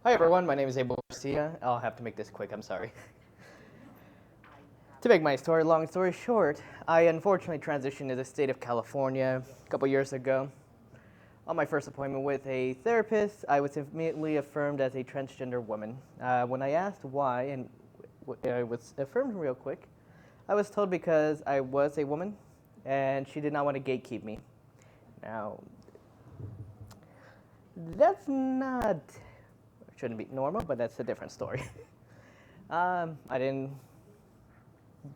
Hi everyone, my name is Abel Garcia. I'll have to make this quick, I'm sorry. To make my long story short, I unfortunately transitioned to the state of California a couple years ago. On my first appointment with a therapist, I was immediately affirmed as a transgender woman. When I asked why, and I was affirmed real quick, I was told because I was a woman and she did not want to gatekeep me. Now, that's not, shouldn't be normal, but that's a different story. I didn't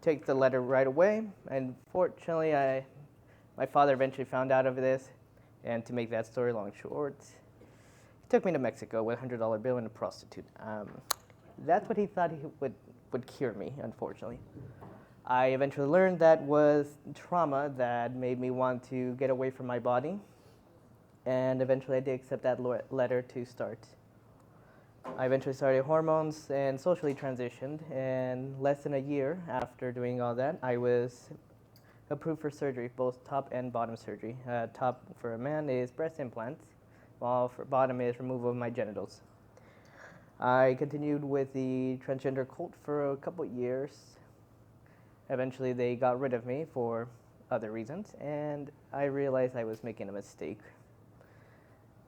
take the letter right away. Unfortunately, my father eventually found out of this, and to make that story long short, he took me to Mexico with a $100 bill and a prostitute. That's what he thought he would cure me, unfortunately. I eventually learned that was trauma that made me want to get away from my body, and eventually I did accept that letter to start. I eventually started hormones and socially transitioned, and less than a year after doing all that, I was approved for surgery, both top and bottom surgery. Top for a man is breast implants, while for bottom is removal of my genitals. I continued with the transgender cult for a couple years. Eventually they got rid of me for other reasons, and I realized I was making a mistake.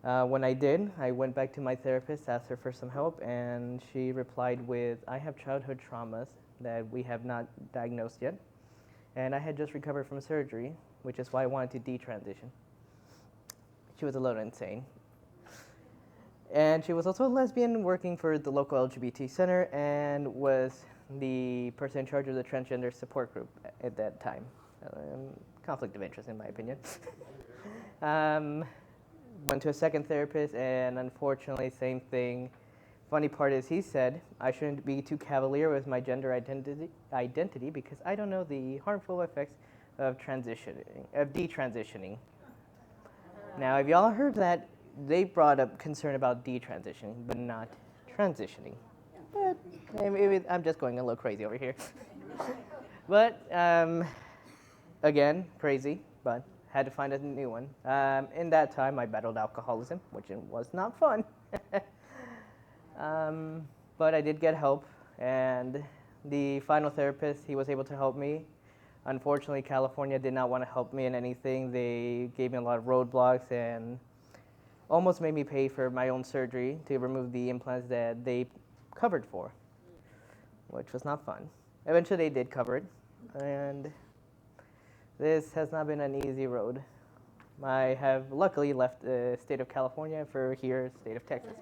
When I did, I went back to my therapist, asked her for some help, and she replied with, I have childhood traumas that we have not diagnosed yet, and I had just recovered from surgery, which is why I wanted to detransition. She was a little insane. And she was also a lesbian working for the local LGBT center and was the person in charge of the transgender support group at that time. Conflict of interest, in my opinion. Went to a second therapist, and unfortunately, same thing. Funny part is he said I shouldn't be too cavalier with my gender identity because I don't know the harmful effects of detransitioning. Now, if y'all heard that, they brought up concern about detransitioning, but not transitioning. But maybe I'm just going a little crazy over here. But again, crazy, but had to find a new one. In that time, I battled alcoholism, which was not fun. But I did get help, and the final therapist, he was able to help me. Unfortunately, California did not want to help me in anything. They gave me a lot of roadblocks and almost made me pay for my own surgery to remove the implants that they covered for, which was not fun. Eventually, they did cover it, and this has not been an easy road. I have luckily left the state of California for here, state of Texas.